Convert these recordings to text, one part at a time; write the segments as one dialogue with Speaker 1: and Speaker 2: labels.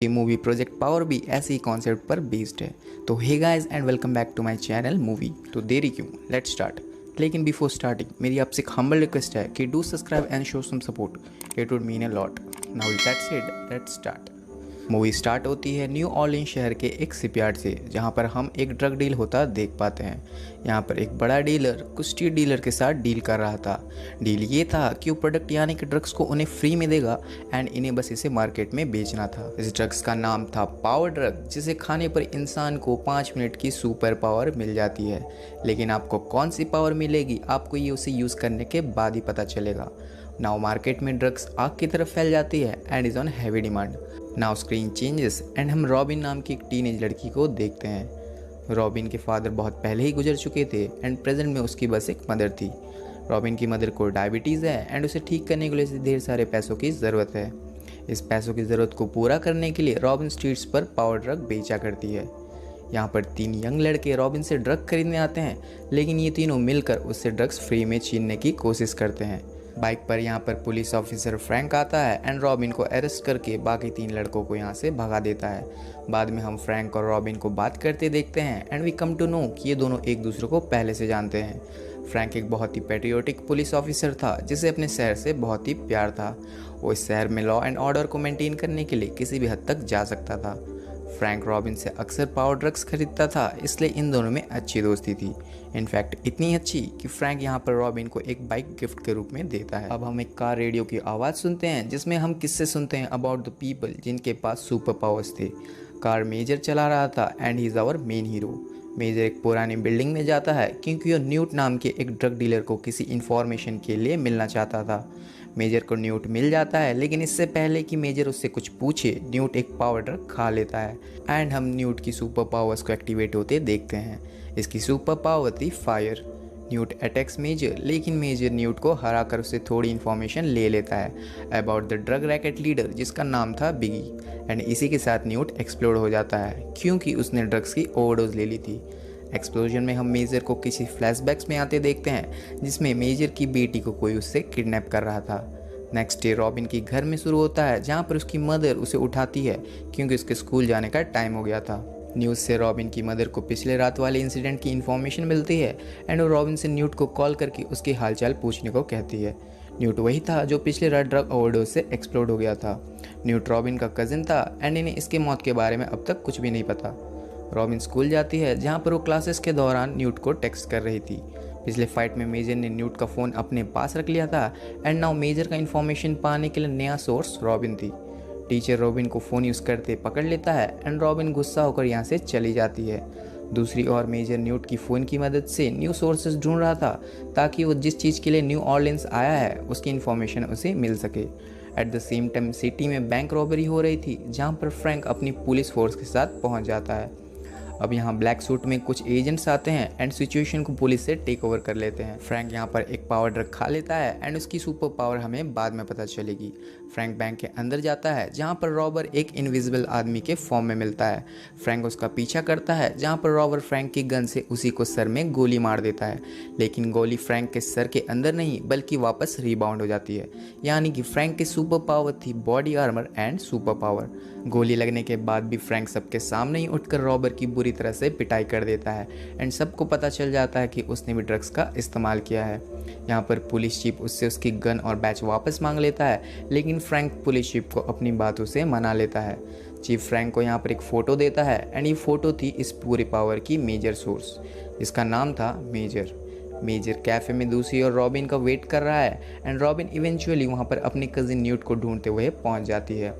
Speaker 1: क्योंकि movie project power भी ऐसे ही कॉन्सेप्ट पर बेस्ड है। तो hey guys and welcome back to my channel movie. तो देरी क्यों, लेट्स स्टार्ट। लेकिन बिफोर स्टार्टिंग मेरी आपसे एक हम्बल रिक्वेस्ट है कि do subscribe and show some support, it would mean a lot. Now that's it, let's start. Movie start होती है न्यू ऑर्लिन्स शहर के एक शिपयार्ड से, जहां पर हम एक ड्रग डील होता देख पाते हैं। यहां पर एक बड़ा डीलर कुछ स्ट्रीट डीलर के साथ डील कर रहा था। डील ये था कि वो प्रोडक्ट यानी कि ड्रग्स को उन्हें फ्री में देगा एंड इन्हें बस इसे मार्केट में बेचना था। इस ड्रग्स का नाम था पावर ड्रग, जिसे खाने पर इंसान को 5 मिनट की सुपर पावर मिल जाती है। लेकिन आपको कौन सी पावर मिलेगी, आपको ये उसे यूज़ करने के बाद ही पता चलेगा। नाउ मार्केट में ड्रग्स आग की तरफ फैल जाती है and is on heavy demand. Now screen changes and हम रॉबिन नाम की एक टीनेज लड़की को देखते हैं। रॉबिन के फादर बहुत पहले ही गुजर चुके थे एंड प्रेजेंट में उसकी बस एक मदर थी। रॉबिन की मदर को डायबिटीज़ है एंड उसे ठीक करने के लिए ढेर सारे पैसों की ज़रूरत है। इस पैसों की ज़रूरत को पूरा करने के लिए रॉबिन स्ट्रीट्स पर पावर ड्रग बेचा करती है। यहाँ पर 3 यंग लड़के रॉबिन से ड्रग खरीदने आते हैं, लेकिन ये तीनों मिलकर उससे ड्रग्स फ्री में छीनने की कोशिश करते हैं। बाइक पर यहाँ पर पुलिस ऑफिसर फ्रैंक आता है एंड रॉबिन को अरेस्ट करके बाकी 3 लड़कों को यहाँ से भगा देता है। बाद में हम फ्रैंक और रॉबिन को बात करते देखते हैं and we come to know कि ये दोनों एक दूसरे को पहले से जानते हैं। फ्रैंक एक बहुत ही पैट्रियोटिक पुलिस ऑफिसर था जिसे अपने शहर से बहुत ही प्यार था। वो इस शहर में लॉ एंड ऑर्डर को मेंटेन करने के लिए किसी भी हद तक जा सकता था। फ्रैंक रॉबिन से अक्सर पावर ड्रग्स खरीदता था, इसलिए इन दोनों में अच्छी दोस्ती थी। इनफैक्ट इतनी अच्छी कि फ्रैंक यहाँ पर रॉबिन को एक बाइक गिफ्ट के रूप में देता है। अब हम एक कार रेडियो की आवाज़ सुनते हैं जिसमें हम किस्से सुनते हैं अबाउट द पीपल जिनके पास सुपर पावर्स थे। कार मेजर चला रहा था and he is our main hero. Major एक पुरानी बिल्डिंग में जाता है क्योंकि वो न्यूट नाम के एक ड्रग डीलर को किसी इन्फॉर्मेशन के लिए मिलना चाहता था। मेजर को न्यूट मिल जाता है, लेकिन इससे पहले कि मेजर उससे कुछ पूछे न्यूट एक पावर ड्रग खा लेता है एंड हम न्यूट की सुपर पावर्स को एक्टिवेट होते देखते हैं। इसकी सुपर पावर थी फायर। न्यूट अटैक्स मेजर, लेकिन मेजर न्यूट को हरा कर उससे थोड़ी इन्फॉर्मेशन ले लेता है about the drug racket leader जिसका नाम था बिगी एंड इसी के साथ न्यूट एक्सप्लोड हो जाता है क्योंकि उसने ड्रग्स की ओवरडोज ले ली थी। एक्सप्लोजन में हम मेजर को किसी फ्लैशबैक्स में आते देखते हैं जिसमें मेजर की बेटी को कोई उससे किडनैप कर रहा था। नेक्स्ट डे रॉबिन की घर में शुरू होता है जहाँ पर उसकी मदर उसे उठाती है क्योंकि उसके स्कूल जाने का टाइम हो गया था। न्यूज़ से रॉबिन की मदर को पिछले रात वाले इंसिडेंट की इन्फॉर्मेशन मिलती है एंड वो रॉबिन से न्यूट को कॉल करके उसकी हालचाल पूछने को कहती है। न्यूट वही था जो पिछले रात ड्रग ओवरडोज से एक्सप्लोड हो गया था। न्यूट रॉबिन का कज़न था एंड इन्हें इसके मौत के बारे में अब तक कुछ भी नहीं पता। रॉबिन स्कूल जाती है जहाँ पर वो क्लासेस के दौरान न्यूट को टेक्स्ट कर रही थी। पिछले फाइट में मेजर ने न्यूट का फ़ोन अपने पास रख लिया था एंड नाउ मेजर का इन्फॉर्मेशन पाने के लिए नया सोर्स रॉबिन थी। टीचर रॉबिन को फ़ोन यूज़ करते पकड़ लेता है एंड रॉबिन गुस्सा होकर यहाँ से चली जाती है। दूसरी ओर मेजर न्यूट की फ़ोन की मदद से न्यू सोर्सेज ढूंढ रहा था ताकि वो जिस चीज़ के लिए न्यू ऑर्लिन्स आया है उसकी इन्फॉर्मेशन उसे मिल सके। At the same time city में बैंक रॉबरी हो रही थी जहाँ पर फ्रैंक अपनी पुलिस फोर्स के साथ पहुँच जाता है। अब यहाँ ब्लैक सूट में कुछ एजेंट्स आते हैं एंड सिचुएशन को पुलिस से टेक ओवर कर लेते हैं। फ्रैंक यहाँ पर एक पावर ड्रग खा लेता है एंड उसकी सुपर पावर हमें बाद में पता चलेगी। फ्रैंक बैंक के अंदर जाता है जहाँ पर रॉबर एक इनविजिबल आदमी के फॉर्म में मिलता है। फ्रैंक उसका पीछा करता है जहाँ पर रॉबर फ्रैंक की गन से उसी को सर में गोली मार देता है, लेकिन गोली फ्रैंक के सर के अंदर नहीं बल्कि वापस रिबाउंड हो जाती है। यानी कि फ्रैंक की सुपर पावर थी body armour and super power. गोली लगने के बाद भी फ्रैंक सबके सामने ही उठकर रॉबर की बुरी तरह से पिटाई कर देता है एंड सबको पता चल जाता है कि उसने भी ड्रग्स का इस्तेमाल किया है। यहाँ पर पुलिस चीफ उससे उसकी गन और बैच वापस मांग लेता है, लेकिन फ्रैंक पुलिस चीफ को अपनी बातों से मना लेता है। चीफ फ्रैंक को यहाँ पर एक फ़ोटो देता है एंड ये फ़ोटो थी इस पूरी पावर की मेजर सोर्स जिसका नाम था मेजर। मेजर कैफ़े में दूसरी ओर रॉबिन का वेट कर रहा है एंड रॉबिन इवेंचुअली वहाँ पर अपनी कज़िन न्यूट को ढूंढते हुए पहुँच जाती है।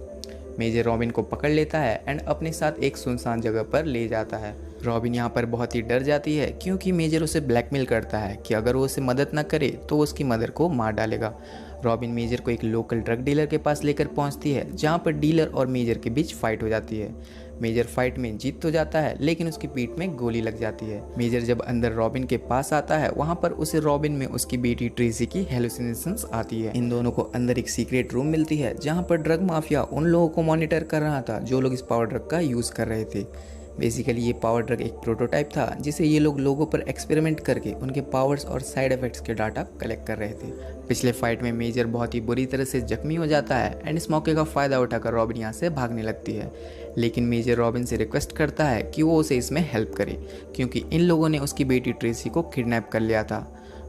Speaker 1: मेजर रॉबिन को पकड़ लेता है एंड अपने साथ एक सुनसान जगह पर ले जाता है। रॉबिन यहाँ पर बहुत ही डर जाती है क्योंकि मेजर उसे ब्लैकमेल करता है कि अगर वो उसे मदद न करे तो उसकी मदर को मार डालेगा। रॉबिन मेजर को एक लोकल ड्रग डीलर के पास लेकर पहुँचती है जहाँ पर डीलर और मेजर के बीच फाइट हो जाती है। मेजर फाइट में जीत तो जाता है लेकिन उसकी पीठ में गोली लग जाती है। मेजर जब अंदर रॉबिन के पास आता है वहाँ पर उसे रॉबिन में उसकी बेटी ट्रेसी की हेलुसिनेशंस आती है। इन दोनों को अंदर एक सीक्रेट रूम मिलती है जहाँ पर ड्रग माफिया उन लोगों को मॉनिटर कर रहा था जो लोग इस पावर ड्रग का यूज़ कर रहे थे। बेसिकली ये पावर ड्रग एक प्रोटोटाइप था जिसे ये लोग लोगों पर एक्सपेरिमेंट करके उनके पावर्स और साइड इफेक्ट्स के डाटा कलेक्ट कर रहे थे। पिछले फाइट में मेजर बहुत ही बुरी तरह से जख्मी हो जाता है एंड इस मौके का फ़ायदा उठाकर रॉबिन यहाँ से भागने लगती है, लेकिन मेजर रॉबिन से रिक्वेस्ट करता है कि वो उसे इसमें हेल्प करे क्योंकि इन लोगों ने उसकी बेटी ट्रेसी को किडनैप कर लिया था।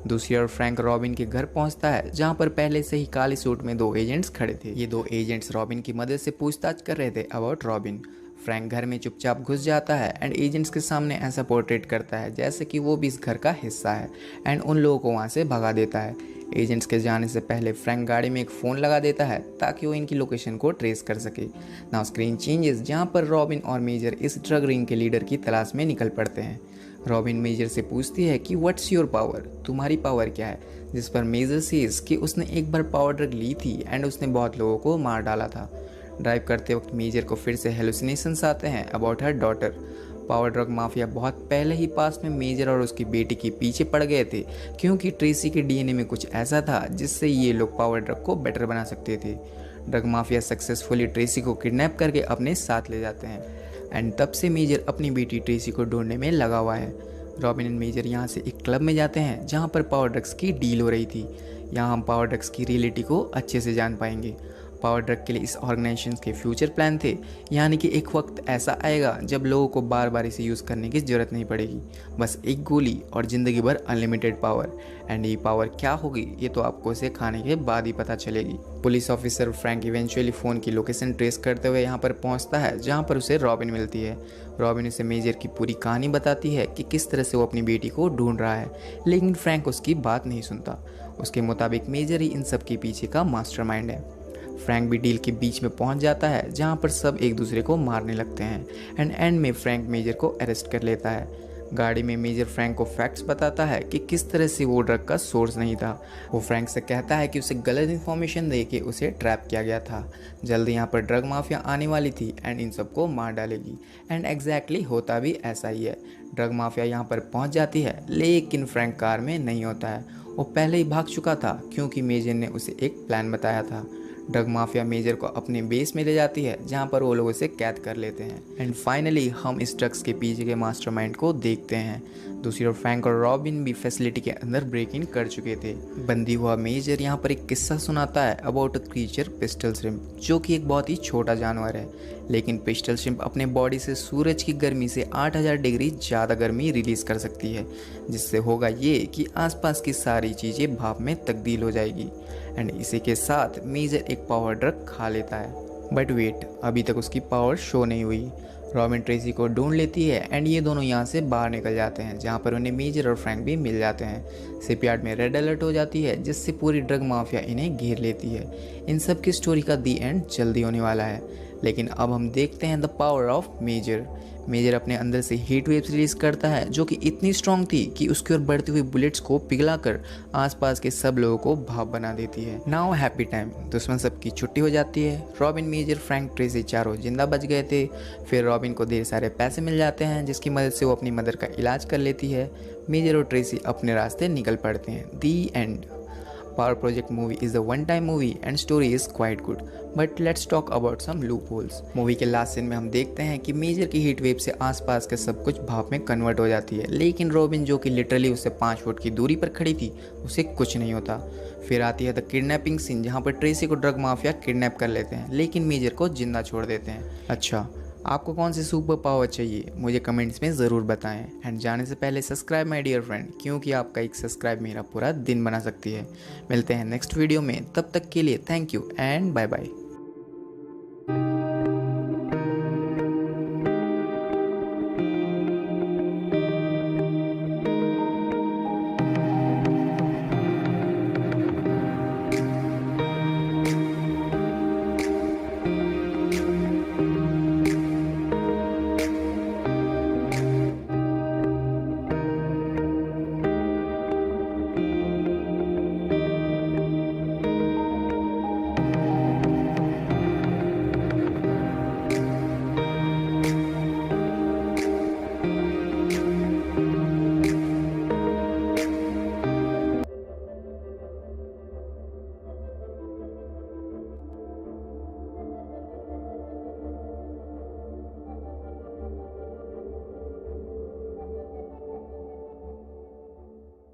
Speaker 1: दूसरी ओर फ्रैंक रॉबिन के घर पहुंचता है जहां पर पहले से ही काले सूट में 2 एजेंट्स खड़े थे। ये 2 एजेंट्स रॉबिन की मदद से पूछताछ कर रहे थे अबाउट रॉबिन। फ्रैंक घर में चुपचाप घुस जाता है एंड एजेंट्स के सामने ऐसा पोर्ट्रेट करता है जैसे कि वो भी इस घर का हिस्सा है एंड उन लोगों को वहाँ से भगा देता है। एजेंट्स के जाने से पहले फ्रैंक गाड़ी में एक फ़ोन लगा देता है ताकि वो इनकी लोकेशन को ट्रेस कर सके। नाउ स्क्रीन चेंजेस जहाँ पर रॉबिन और मेजर इस ड्रग रिंग के लीडर की तलाश में निकल पड़ते हैं। रॉबिन मेजर से पूछती है कि व्हाट्स योर पावर, तुम्हारी पावर क्या है, जिस पर मेजर सेज कि उसने एक बार पावर ड्रग ली थी एंड उसने बहुत लोगों को मार डाला था। ड्राइव करते वक्त मेजर को फिर से हेलुसिनेशंस आते हैं about her daughter. Power drug mafia बहुत पहले ही पास में मेजर और उसकी बेटी के पीछे पड़ गए थे क्योंकि ट्रेसी के डीएनए में कुछ ऐसा था जिससे ये लोग पावर ड्रग को बेटर बना सकते थे। ड्रग माफिया सक्सेसफुली ट्रेसी को किडनैप करके अपने साथ ले जाते हैं एंड तब से मेजर अपनी बेटी ट्रेसी को ढूंढने में लगा हुआ है। रॉबिन एंड मेजर यहाँ से एक क्लब में जाते हैं जहाँ पर पावर ड्रग्स की डील हो रही थी। यहाँ हम पावर ड्रग्स की रियलिटी को अच्छे से जान पाएंगे। पावर ड्रग के लिए इस ऑर्गेनाइजेशन के फ्यूचर प्लान थे, यानी कि एक वक्त ऐसा आएगा जब लोगों को बार बार इसे यूज़ करने की ज़रूरत नहीं पड़ेगी, बस एक गोली और ज़िंदगी भर अनलिमिटेड पावर। एंड ये पावर क्या होगी ये तो आपको इसे खाने के बाद ही पता चलेगी। Police officer Frank eventually phone की लोकेशन ट्रेस करते हुए यहाँ पर पहुँचता है जहाँ पर उसे रॉबिन मिलती है। रॉबिन उसे मेजर की पूरी कहानी बताती है कि किस तरह से वो अपनी बेटी को ढूंढ रहा है, लेकिन फ्रैंक उसकी बात नहीं सुनता। उसके मुताबिक मेजर ही इन सब के पीछे का मास्टरमाइंड है। फ्रैंक भी डील के बीच में पहुंच जाता है जहां पर सब एक दूसरे को मारने लगते हैं एंड एंड में फ्रैंक मेजर को अरेस्ट कर लेता है। गाड़ी में मेजर फ्रैंक को फैक्ट्स बताता है कि किस तरह से वो ड्रग का सोर्स नहीं था। वो फ्रैंक से कहता है कि उसे गलत इन्फॉर्मेशन दे के उसे ट्रैप किया गया था। जल्दी यहाँ पर ड्रग माफिया आने वाली थी एंड इन सबको मार डालेगी एंड एग्जैक्टली होता भी ऐसा ही है। ड्रग माफिया यहाँ पर पहुँच जाती है लेकिन फ्रैंक कार में नहीं होता है, वो पहले ही भाग चुका था क्योंकि मेजर ने उसे एक प्लान बताया था। ड्रग माफिया मेजर को अपने बेस में ले जाती है जहां पर वो लोग उसे कैद कर लेते हैं एंड फाइनली हम इस ड्रग्स के पीछे के मास्टरमाइंड को देखते हैं। दूसरी ओर फ्रैंक और रॉबिन भी फैसिलिटी के अंदर ब्रेक इन कर चुके थे। बंदी हुआ मेजर यहाँ पर एक किस्सा सुनाता है about a creature pistol shrimp, जो कि एक बहुत ही छोटा जानवर है, लेकिन पिस्टल श्रिम्प अपने बॉडी से सूरज की गर्मी से 8000 डिग्री ज़्यादा गर्मी रिलीज कर सकती है, जिससे होगा ये कि आसपास की सारी चीज़ें भाप में तब्दील हो जाएगी एंड इसी के साथ मेजर एक पावर ड्रग खा लेता है। बट वेट, अभी तक उसकी पावर शो नहीं हुई। रॉबिन ट्रेसी को ढूंढ लेती है एंड ये दोनों यहाँ से बाहर निकल जाते हैं जहाँ पर उन्हें मेजर और फ्रैंक भी मिल जाते हैं। शिपयार्ड में रेड अलर्ट हो जाती है जिससे पूरी ड्रग माफिया इन्हें घेर लेती है। इन सब की स्टोरी का दी एंड जल्दी होने वाला है, लेकिन अब हम देखते हैं the power of Major. Major अपने अंदर से हीट वेव्स रिलीज करता है जो कि इतनी स्ट्रॉन्ग थी कि उसकी ओर बढ़ती हुई बुलेट्स को पिघलाकर आसपास के सब लोगों को भाप बना देती है। नाउ हैप्पी टाइम, दुश्मन सबकी छुट्टी हो जाती है। रॉबिन, मेजर, फ्रैंक, ट्रेसी चारों जिंदा बच गए थे। फिर रॉबिन को ढेर सारे पैसे मिल जाते हैं जिसकी मदद से वो अपनी मदर का इलाज कर लेती है। मेजर और ट्रेसी अपने रास्ते निकल पड़ते हैं। दी and. Power Project movie is a one-time movie and story is quite good. But let's talk about some loopholes. Movie के लास्ट सीन में हम देखते हैं कि मेजर की हीट वेव से आसपास का सब कुछ भाप में कन्वर्ट हो जाती है, लेकिन रॉबिन जो कि लिटरली उससे 5 फुट की दूरी पर खड़ी थी उसे कुछ नहीं होता। फिर आती है द किडनैपिंग सीन जहाँ पर ट्रेसी को ड्रग माफिया किडनैप कर लेते हैं लेकिन मेजर को जिंदा छोड़ देते हैं। अच्छा, आपको कौन सी सुपर पावर चाहिए मुझे कमेंट्स में ज़रूर बताएं एंड जाने से पहले सब्सक्राइब माय डियर फ्रेंड, क्योंकि आपका एक सब्सक्राइब मेरा पूरा दिन बना सकती है। मिलते हैं नेक्स्ट वीडियो में, तब तक के लिए thank you and bye bye.